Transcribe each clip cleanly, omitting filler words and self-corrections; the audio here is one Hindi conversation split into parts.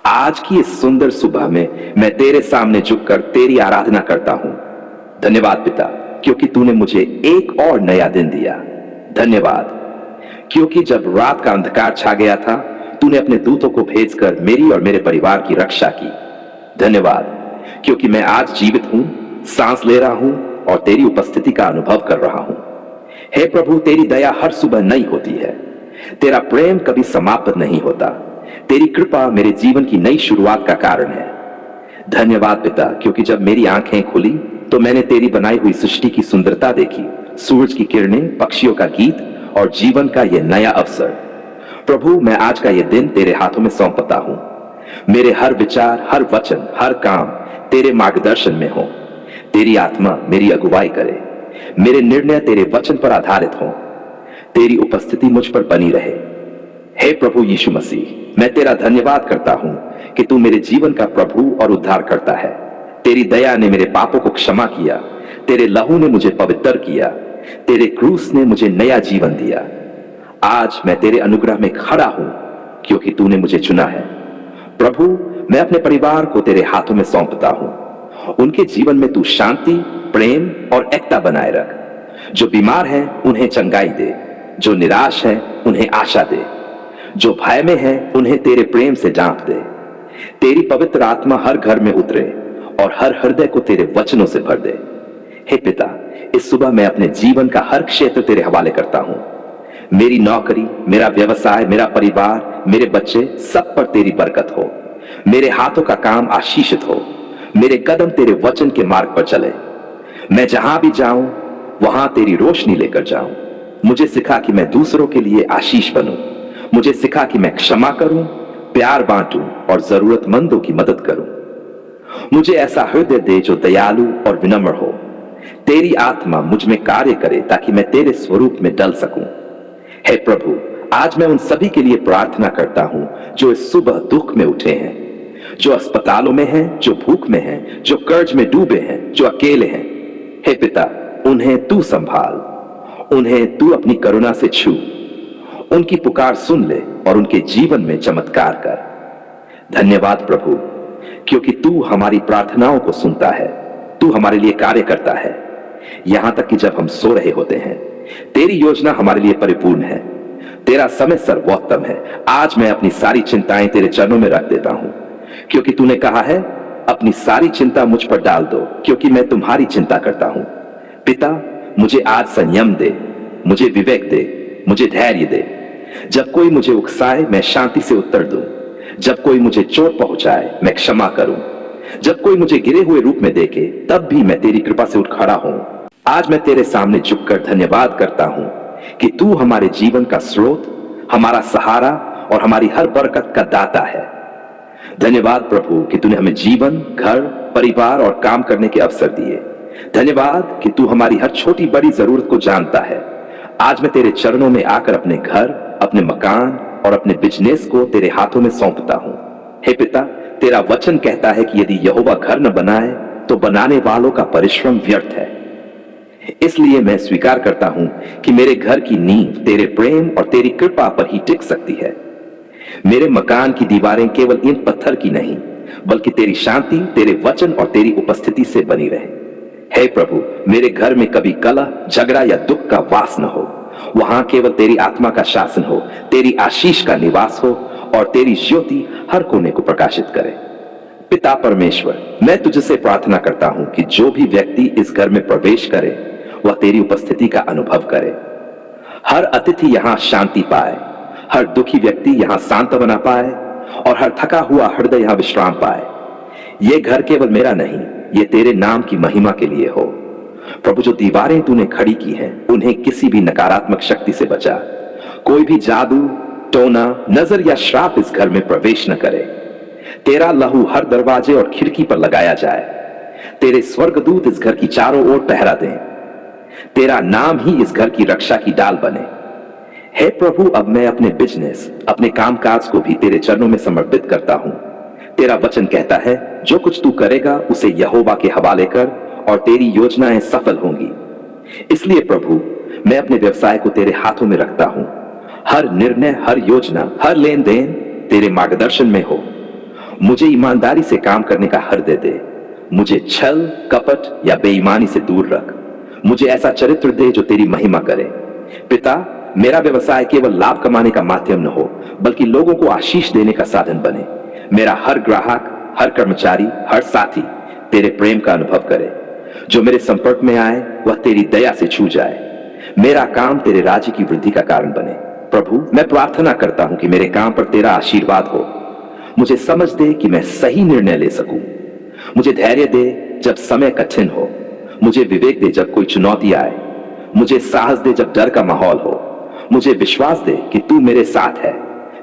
आज की इस सुंदर सुबह में मैं तेरे सामने झुककर तेरी आराधना करता हूं। धन्यवाद पिता, क्योंकि तूने मुझे एक और नया दिन दिया। धन्यवाद क्योंकि जब रात का अंधकार छा गया था, तूने अपने दूतों को भेजकर मेरी और मेरे परिवार की रक्षा की। धन्यवाद क्योंकि मैं आज जीवित हूं, सांस ले रहा हूं और तेरी उपस्थिति का अनुभव कर रहा हूं। हे प्रभु, तेरी दया हर सुबह नई होती है। तेरा प्रेम कभी समाप्त नहीं होता। तेरी कृपा मेरे जीवन की नई शुरुआत का कारण है। धन्यवाद पिता, क्योंकि जब मेरी आंखें खुली तो मैंने तेरी बनाई हुई सृष्टि की सुंदरता देखी, सूरज की किरणें, पक्षियों का गीत और जीवन का यह नया अवसर। प्रभु, मैं आज का यह दिन तेरे हाथों में सौंपता हूं। मेरे हर विचार, हर वचन, हर काम तेरे मार्गदर्शन में हो। तेरी आत्मा मेरी अगुवाई करे। मेरे निर्णय तेरे वचन पर आधारित हों। तेरी उपस्थिति मुझ पर बनी रहे। हे प्रभु यीशु मसीह, मैं तेरा धन्यवाद करता हूं कि तू मेरे जीवन का प्रभु और उद्धार करता है। तेरी दया ने मेरे पापों को क्षमा किया। तेरे लहू ने मुझे पवित्र किया। तेरे क्रूस ने मुझे नया जीवन दिया। आज मैं तेरे अनुग्रह में खड़ा हूं, क्योंकि तूने मुझे चुना है। प्रभु, मैं अपने परिवार को तेरे हाथों में सौंपता हूं। उनके जीवन में तू शांति, प्रेम और एकता बनाए रख। जो बीमार हैं उन्हें चंगाई दे। जो निराश हैं उन्हें आशा दे। जो भय में हैं उन्हें तेरे प्रेम से ढांप दे। तेरी पवित्र आत्मा हर घर में उतरे और हर हृदय को तेरे वचनों से भर दे। हे पिता, इस सुबह मैं अपने जीवन का हर क्षेत्र तेरे हवाले करता हूं। मेरी नौकरी, मेरा व्यवसाय, मेरा परिवार, मेरे बच्चे, सब पर तेरी बरकत हो। मेरे हाथों का काम आशीषित हो। मेरे कदम तेरे वचन के मार्ग पर चले। मैं जहां भी जाऊं वहां तेरी रोशनी लेकर जाऊं। मुझे सिखा कि मैं दूसरों के लिए आशीष बनूं। मुझे सिखा कि मैं क्षमा करूं, प्यार बांटूं और जरूरतमंदों की मदद करूं। मुझे ऐसा हृदय दे जो दयालु और विनम्र हो। तेरी आत्मा मुझ में कार्य करे ताकि मैं तेरे स्वरूप में ढल सकूं। हे प्रभु, आज मैं उन सभी के लिए प्रार्थना करता हूं जो इस सुबह दुख में उठे हैं, जो अस्पतालों में हैं, जो भूख में हैं, जो कर्ज में डूबे हैं, जो अकेले हैं। हे पिता, उन्हें तू संभाल। उन्हें तू अपनी करुणा से छू। उनकी पुकार सुन ले और उनके जीवन में चमत्कार कर। धन्यवाद प्रभु, क्योंकि तू हमारी प्रार्थनाओं को सुनता है। तू हमारे लिए कार्य करता है, यहां तक कि जब हम सो रहे होते हैं। तेरी योजना हमारे लिए परिपूर्ण है। तेरा समय सर्वोत्तम है। आज मैं अपनी सारी चिंताएं तेरे चरणों में रख देता हूं, क्योंकि तूने कहा है, अपनी सारी चिंता मुझ पर डाल दो, क्योंकि मैं तुम्हारी चिंता करता हूं। पिता, मुझे आज संयम दे, मुझे विवेक दे, मुझे धैर्य दे। जब कोई मुझे उकसाए, मैं शांति से उत्तर दूं। जब कोई मुझे चोट पहुंचाए, मैं क्षमा करूं। जब कोई मुझे गिरे हुए रूप में देखे, तब भी मैं तेरी कृपा से उठ खड़ा हूं। आज मैं तेरे सामने झुककर धन्यवाद करता हूं कि तू हमारे जीवन का स्रोत, हमारा सहारा और हमारी हर बरकत का दाता है। धन्यवाद प्रभु कि तूने हमें जीवन, घर, परिवार और काम करने के अवसर दिए। धन्यवाद कि तू हमारी हर छोटी बड़ी जरूरत को जानता है। आज मैं तेरे चरणों में आकर अपने घर, अपने मकान और अपने बिजनेस को तेरे हाथों में सौंपता हूं। हे पिता, तेरा वचन कहता है कि यदि यहोवा घर न बनाए तो बनाने वालों का परिश्रम व्यर्थ है। इसलिए मैं स्वीकार करता हूं कि मेरे घर की नींव तेरे प्रेम और तेरी कृपा पर ही टिक सकती है। मेरे मकान की दीवारें केवल ईंट पत्थर की नहीं, बल्कि तेरी शांति, तेरे वचन और तेरी उपस्थिति से बनी रहे। हे प्रभु, मेरे घर में कभी कलह, झगड़ा या दुख का वास न हो। वहां केवल तेरी आत्मा का शासन हो, तेरी आशीष का निवास हो और तेरी ज्योति हर कोने को प्रकाशित करे। पिता परमेश्वर, मैं तुझसे प्रार्थना करता हूं कि जो भी व्यक्ति इस घर में प्रवेश करे, वह तेरी उपस्थिति का अनुभव करे। हर अतिथि यहां शांति पाए, हर दुखी व्यक्ति यहां सांत्वना पाए और हर थका हुआ हृदय यहां विश्राम पाए। यह घर केवल मेरा नहीं, ये तेरे नाम की महिमा के लिए हो। प्रभु, जो दीवारें तूने खड़ी की हैं, उन्हें किसी भी नकारात्मक शक्ति से बचा। कोई भी जादू, टोना, नजर या श्राप इस घर में प्रवेश न करे। तेरा लहू हर दरवाजे और खिड़की पर लगाया जाए। तेरे स्वर्गदूत इस घर की चारों ओर पहरा दें। तेरा नाम ही इस घर की रक्षा की डाल बने। हे प्रभु, अब मैं अपने बिजनेस, अपने कामकाज को भी तेरे चरणों में समर्पित करता हूं। तेरा वचन कहता है, जो कुछ तू करेगा उसे यहोवा के हवाले कर और तेरी योजनाएं सफल होंगी। इसलिए प्रभु, मैं अपने व्यवसाय को तेरे हाथों में रखता हूं। हर निर्णय, हर योजना, हर लेन देन तेरे मार्गदर्शन में हो। मुझे ईमानदारी से काम करने का हृदय दे। मुझे छल, कपट या बेईमानी से दूर रख। मुझे ऐसा चरित्र दे जो तेरी महिमा करे। पिता, मेरा व्यवसाय केवल लाभ कमाने का माध्यम न हो, बल्कि लोगों को आशीष देने का साधन बने। मेरा हर ग्राहक, हर कर्मचारी, हर साथी तेरे प्रेम का अनुभव करे। जो मेरे संपर्क में आए वह तेरी दया से छू जाए। मेरा काम तेरे राज्य की वृद्धि का कारण बने। प्रभु, मैं प्रार्थना करता हूं कि मेरे काम पर तेरा आशीर्वाद हो। मुझे समझ दे कि मैं सही निर्णय ले सकूं। मुझे धैर्य दे जब समय कठिन हो। मुझे विवेक दे जब कोई चुनौती आए। मुझे साहस दे जब डर का माहौल हो। मुझे विश्वास दे कि तू मेरे साथ है,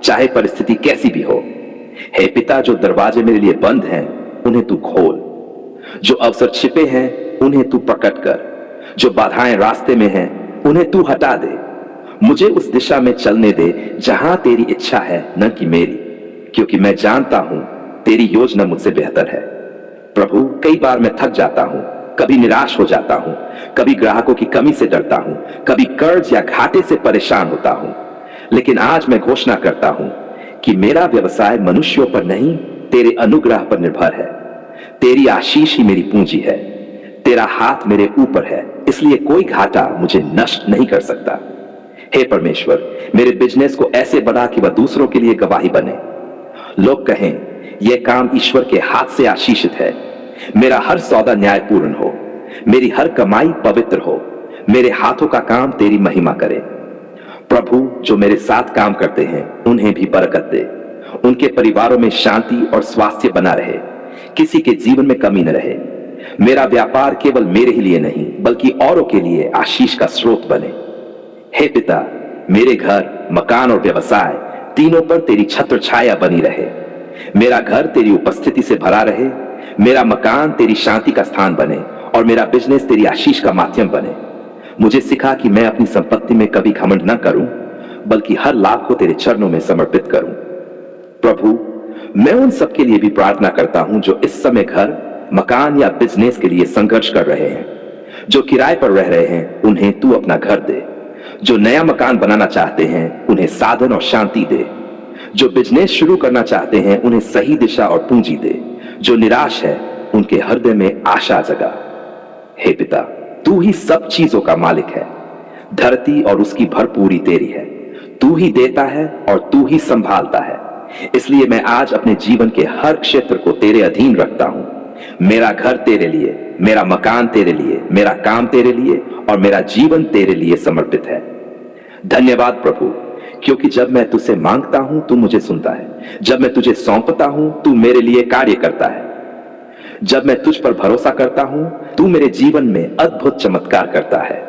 चाहे परिस्थिति कैसी भी हो। हे पिता, जो दरवाजे मेरे लिए बंद हैं उन्हें तू खोल। जो अवसर छिपे हैं उन्हें तू प्रकट कर। जो बाधाएं रास्ते में हैं उन्हें तू हटा दे। मुझे उस दिशा में चलने दे जहां तेरी इच्छा है, न कि मेरी, क्योंकि मैं जानता हूं तेरी योजना मुझसे बेहतर है। प्रभु, कई बार मैं थक जाता हूं, कभी निराश हो जाता हूं, कभी ग्राहकों की कमी से डरता हूं, कभी कर्ज या घाटे से परेशान होता हूं। लेकिन आज मैं घोषणा करता हूं कि मेरा व्यवसाय मनुष्यों पर नहीं, तेरे अनुग्रह पर निर्भर है। तेरी आशीष ही मेरी पूंजी है। तेरा हाथ मेरे ऊपर है, इसलिए कोई घाटा मुझे नष्ट नहीं कर सकता। हे परमेश्वर, मेरे बिजनेस को ऐसे बढ़ा कि वह दूसरों के लिए गवाही बने। लोग कहें, यह काम ईश्वर के हाथ से आशीषित है। मेरा हर सौदा न्यायपूर्ण हो, मेरी हर कमाई पवित्र हो। मेरे हाथों का काम तेरी महिमा करे। प्रभु, जो मेरे साथ काम करते हैं उन्हें भी बरकत दे। उनके परिवारों में शांति और स्वास्थ्य बना रहे, किसी के जीवन में कमी न रहे। मेरा व्यापार केवल मेरे ही लिए नहीं, बल्कि औरों के लिए आशीष का स्रोत बने। हे पिता, मेरे घर, मकान और व्यवसाय तीनों पर तेरी छत्र छाया बनी रहे। मेरा घर तेरी उपस्थिति से भरा रहे, मेरा मकान तेरी शांति का स्थान बने और मेरा बिजनेस तेरी आशीष का माध्यम बने। मुझे सिखा कि मैं अपनी संपत्ति में कभी घमंड न करूं, बल्कि हर लाभ को तेरे चरणों में समर्पित करूं। प्रभु, मैं उन सबके लिए भी प्रार्थना करता हूं जो इस समय घर, मकान या बिजनेस के लिए संघर्ष कर रहे हैं। जो किराए पर रह रहे हैं उन्हें तू अपना घर दे। जो नया मकान बनाना चाहते हैं उन्हें साधन और शांति दे। जो बिजनेस शुरू करना चाहते हैं उन्हें सही दिशा और पूंजी दे। जो निराश है उनके हृदय में आशा जगा। हे पिता, तू ही सब चीजों का मालिक है। धरती और उसकी भरपूरी तेरी है। तू ही देता है और तू ही संभालता है। इसलिए मैं आज अपने जीवन के हर क्षेत्र को तेरे अधीन रखता हूं। मेरा घर तेरे लिए, मेरा मकान तेरे लिए, मेरा काम तेरे लिए और मेरा जीवन तेरे लिए समर्पित है। धन्यवाद प्रभु, क्योंकि जब मैं तुझसे मांगता हूं तू मुझे सुनता है। जब मैं तुझे सौंपता हूं तू मेरे लिए कार्य करता है। जब मैं तुझ पर भरोसा करता हूं तू मेरे जीवन में अद्भुत चमत्कार करता है।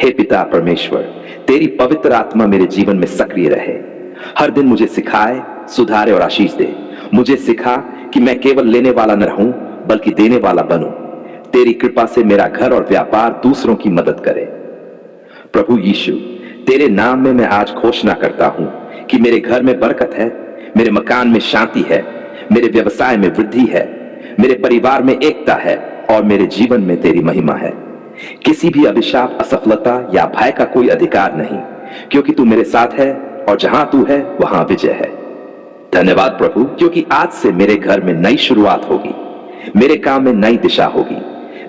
हे पिता परमेश्वर, तेरी पवित्र आत्मा मेरे जीवन में सक्रिय रहे। हर दिन मुझे सिखाए, सुधारे और आशीष दे। मुझे सिखा कि मैं केवल लेने वाला न रहूं, बल्कि देने वाला बनूं। तेरी कृपा से मेरा घर और व्यापार दूसरों की मदद करे। प्रभु यीशु, तेरे नाम में मैं आज घोषणा करता हूं कि मेरे घर में बरकत है, मेरे मकान में शांति है, मेरे व्यवसाय में वृद्धि है, मेरे परिवार में एकता है और मेरे जीवन में तेरी महिमा है। किसी भी अभिशाप, असफलता या भय का कोई अधिकार नहीं, क्योंकि तू मेरे साथ है और जहां तू है वहां विजय है। धन्यवाद प्रभु, क्योंकि आज से मेरे घर में नई शुरुआत होगी, मेरे काम में नई दिशा होगी,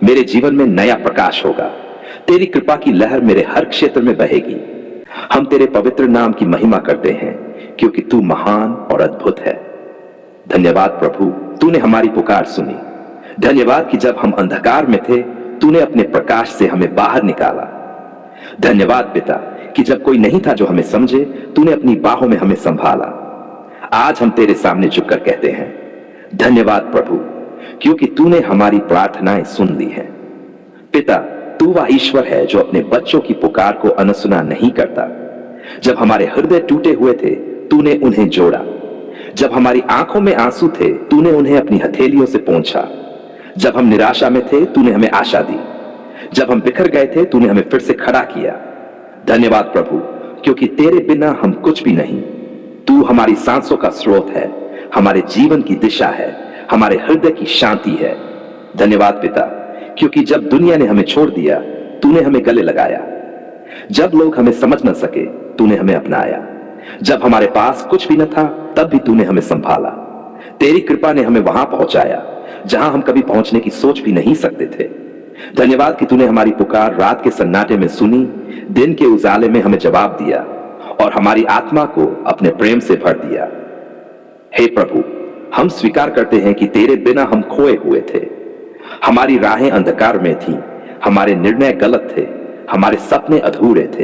मेरे जीवन में नया प्रकाश होगा। तेरी कृपा की लहर मेरे हर क्षेत्र में बहेगी। हम तेरे पवित्र नाम की महिमा करते हैं, क्योंकि तू महान और अद्भुत है। धन्यवाद प्रभु, तूने हमारी पुकार सुनी। धन्यवाद कि जब हम अंधकार में थे तूने अपने प्रकाश से हमें बाहर निकाला। धन्यवाद पिता कि जब कोई नहीं था जो हमें समझे, तूने अपनी बाहों में हमें संभाला। आज हम तेरे सामने झुककर कहते हैं धन्यवाद प्रभु, क्योंकि तूने हमारी प्रार्थनाएं सुन ली हैं। पिता, तू वह ईश्वर है जो अपने बच्चों की पुकार को अनसुना नहीं करता। जब हमारे हृदय टूटे हुए थे तूने उन्हें जोड़ा। जब हमारी आंखों में आंसू थे तूने उन्हें अपनी हथेलियों से पोंछा। जब हम निराशा में थे तूने हमें आशा दी। जब हम बिखर गए थे तूने हमें फिर से खड़ा किया। धन्यवाद प्रभु, क्योंकि तेरे बिना हम कुछ भी नहीं। तू हमारी सांसों का स्रोत है, हमारे जीवन की दिशा है, हमारे हृदय की शांति है। धन्यवाद पिता, क्योंकि जब दुनिया ने हमें छोड़ दिया तूने हमें गले लगाया। जब लोग हमें समझ न सके तूने हमें अपनाया। जब हमारे पास कुछ भी न था तब भी तूने हमें संभाला। तेरी कृपा ने हमें वहां पहुंचाया जहां हम कभी पहुंचने की सोच भी नहीं सकते थे। धन्यवाद कि तूने हमारी पुकार रात के सन्नाटे में सुनी, दिन के उजाले में हमें जवाब दिया और हमारी आत्मा को अपने प्रेम से भर दिया। हे प्रभु, हम स्वीकार करते हैं कि तेरे बिना हम खोए हुए थे। हमारी राहें अंधकार में थीं, हमारे निर्णय गलत थे, हमारे सपने अधूरे थे,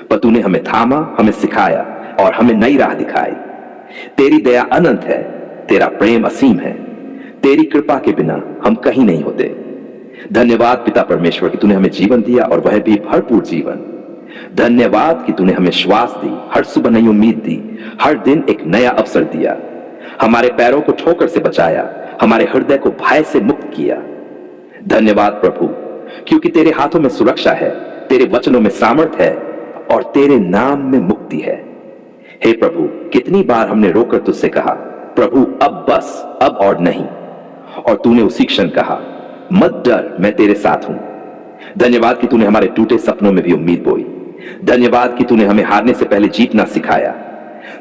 पर तूने हमें थामा, हमें सिखाया और हमें नई राह दिखाई। तेरी दया अनंत है, तेरा प्रेम असीम है। तेरी कृपा के बिना हम कहीं नहीं होते। धन्यवाद पिता परमेश्वर कि तूने हमें जीवन दिया और वह भी भरपूर जीवन। धन्यवाद कि तूने हमें श्वास दी, हर सुबह नई उम्मीद दी, हर दिन एक नया अवसर दिया, हमारे पैरों को ठोकर से बचाया, हमारे हृदय को भय से मुक्त किया। धन्यवाद प्रभु, क्योंकि तेरे हाथों में सुरक्षा है, तेरे वचनों में सामर्थ है और तेरे नाम में मुक्ति है। हे प्रभु, कितनी बार हमने रोकर तुझसे कहा, प्रभु अब बस, अब और नहीं, और तूने उसी क्षण कहा, मत डर, मैं तेरे साथ हूं। धन्यवाद कि तूने हमारे टूटे सपनों में भी उम्मीद बोई। धन्यवाद कि तूने हमें हारने से पहले जीतना सिखाया।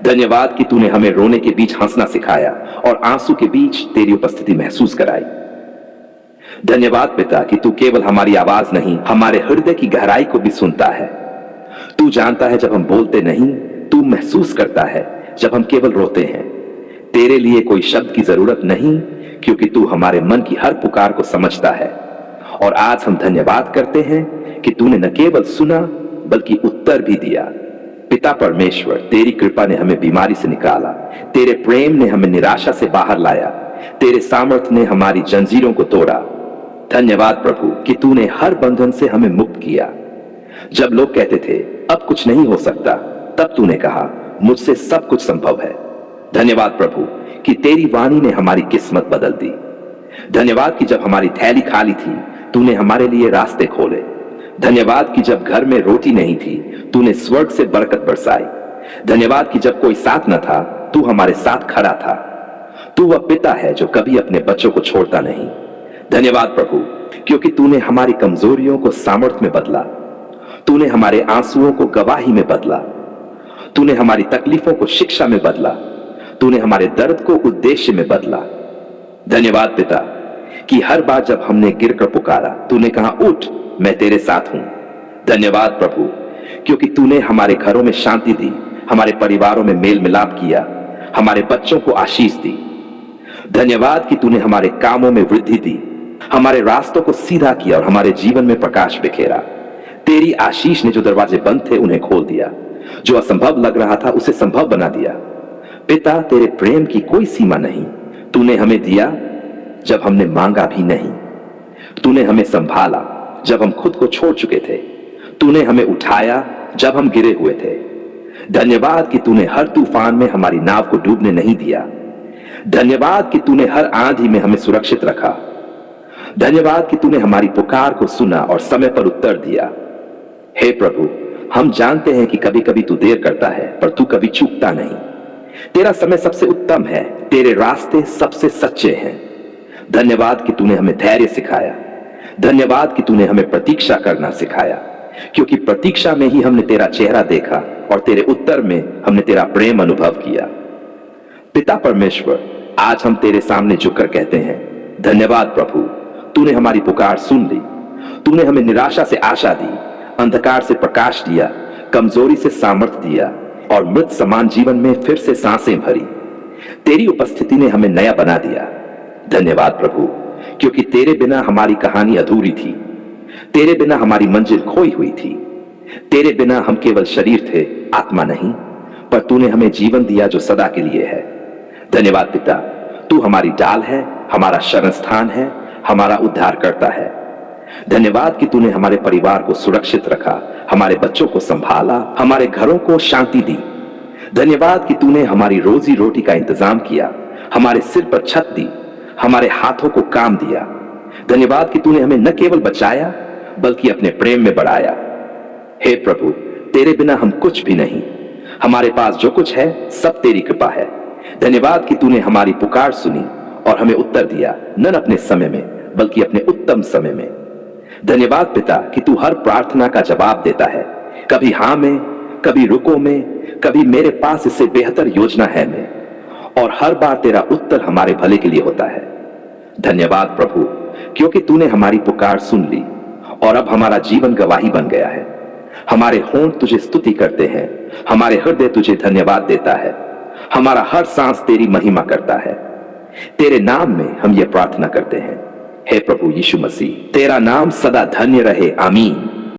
धन्यवाद कि तूने हमें रोने के बीच हंसना सिखाया और आंसू के बीच तेरी उपस्थिति महसूस कराई। धन्यवाद पिता कि तू केवल हमारी आवाज नहीं, हमारे हृदय की गहराई को भी सुनता है। तू जानता है जब हम बोलते नहीं, तू महसूस करता है जब हम केवल रोते हैं। तेरे लिए कोई शब्द की जरूरत नहीं, क्योंकि तू हमारे मन की हर पुकार को समझता है। और आज हम धन्यवाद करते हैं कि तूने न केवल सुना बल्कि उत्तर भी दिया। पिता परमेश्वर, तेरी कृपा ने हमें बीमारी से निकाला, तेरे प्रेम ने हमें निराशा से बाहर लाया, तेरे सामर्थ्य ने हमारी जंजीरों को तोड़ा। धन्यवाद प्रभु कि तूने हर बंधन से हमें मुक्त किया। जब लोग कहते थे अब कुछ नहीं हो सकता, तब तूने कहा मुझसे सब कुछ संभव है। धन्यवाद प्रभु कि तेरी वाणी ने हमारी किस्मत बदल दी। धन्यवाद कि जब हमारी थैली खाली थी, तूने हमारे लिए रास्ते खोले। धन्यवाद कि जब घर में रोटी नहीं थी, तूने स्वर्ग से बरकत बरसाई। धन्यवाद कि जब कोई साथ न था, तू हमारे साथ खड़ा था। तू वह पिता है जो कभी अपने बच्चों को छोड़ता नहीं। धन्यवाद प्रभु, क्योंकि तूने हमारी कमजोरियों को सामर्थ्य में बदला, तूने हमारे आंसुओं को गवाही में बदला, तूने हमारी तकलीफों को शिक्षा में बदला, तूने हमारे दर्द को उद्देश्य में बदला। धन्यवाद पिता कि हर बार जब हमने गिरकर पुकारा, तूने कहा उठ, मैं तेरे साथ हूं। धन्यवाद प्रभु, क्योंकि तूने हमारे घरों में शांति दी, हमारे परिवारों में मेल मिलाप किया, हमारे बच्चों को आशीष दी। धन्यवाद कि तूने हमारे कामों में वृद्धि दी, हमारे रास्तों को सीधा किया और हमारे जीवन में प्रकाश बिखेरा। तेरी आशीष ने जो दरवाजे बंद थे उन्हें खोल दिया, जो असंभव लग रहा था उसे संभव बना दिया। पिता, तेरे प्रेम की कोई सीमा नहीं। तूने हमें दिया जब हमने मांगा भी नहीं, तूने हमें संभाला जब हम खुद को छोड़ चुके थे, तूने हमें उठाया जब हम गिरे हुए थे। धन्यवाद कि तूने हर तूफान में हमारी नाव को डूबने नहीं दिया। धन्यवाद कि तूने हर आंधी में हमें सुरक्षित रखा। धन्यवाद कि तूने हमारी पुकार को सुना और समय पर उत्तर दिया। हे प्रभु, हम जानते हैं कि कभी कभी तू देर करता है, पर तू कभी चूकता नहीं। तेरा समय सबसे उत्तम है, तेरे रास्ते सबसे सच्चे हैं। धन्यवाद कि तूने हमें धैर्य सिखाया। धन्यवाद कि तूने हमें प्रतीक्षा करना सिखाया, क्योंकि प्रतीक्षा में ही हमने तेरा चेहरा देखा और तेरे उत्तर में हमने तेरा प्रेम अनुभव किया। पिता परमेश्वर, आज हम तेरे सामने झुककर कहते हैं धन्यवाद प्रभु, तूने हमारी पुकार सुन ली। तूने हमें निराशा से आशा दी, अंधकार से प्रकाश दिया, कमजोरी से सामर्थ्य दिया और मृत समान जीवन में फिर से सांसें भरी। तेरी उपस्थिति ने हमें नया बना दिया। धन्यवाद प्रभु, क्योंकि तेरे बिना हमारी कहानी अधूरी थी, तेरे बिना हमारी मंजिल खोई हुई थी, तेरे बिना हम केवल शरीर थे, आत्मा नहीं, पर तूने हमें जीवन दिया जो सदा के लिए है। धन्यवाद पिता, तू हमारी डाल है, हमारा शरण स्थान है, हमारा उद्धार करता है। धन्यवाद कि तूने हमारे परिवार को सुरक्षित रखा, हमारे बच्चों को संभाला, हमारे घरों को शांति दी। धन्यवाद कि तूने हमारी रोजी रोटी का इंतजाम किया, हमारे सिर पर छत दी, हमारे हाथों को काम दिया। धन्यवाद कि तूने हमें न केवल बचाया बल्कि अपने प्रेम में बढ़ाया। हे प्रभु, तेरे बिना हम कुछ भी नहीं, हमारे पास जो कुछ है सब तेरी कृपा है। धन्यवाद कि तूने हमारी पुकार सुनी और हमें उत्तर दिया, न अपने समय में बल्कि अपने उत्तम समय में। धन्यवाद पिता कि तू हर प्रार्थना का जवाब देता है, कभी हां में, कभी रुको में, कभी मेरे पास इससे बेहतर योजना है में। और हर बार तेरा उत्तर हमारे भले के लिए होता है। धन्यवाद प्रभु, क्योंकि तूने हमारी पुकार सुन ली और अब हमारा जीवन गवाही बन गया है। हमारे होंठ तुझे स्तुति करते हैं, हमारे हृदय तुझे धन्यवाद देता है, हमारा हर सांस तेरी महिमा करता है। तेरे नाम में हम ये प्रार्थना करते हैं, हे प्रभु यीशु मसीह, तेरा नाम सदा धन्य रहे। आमीन।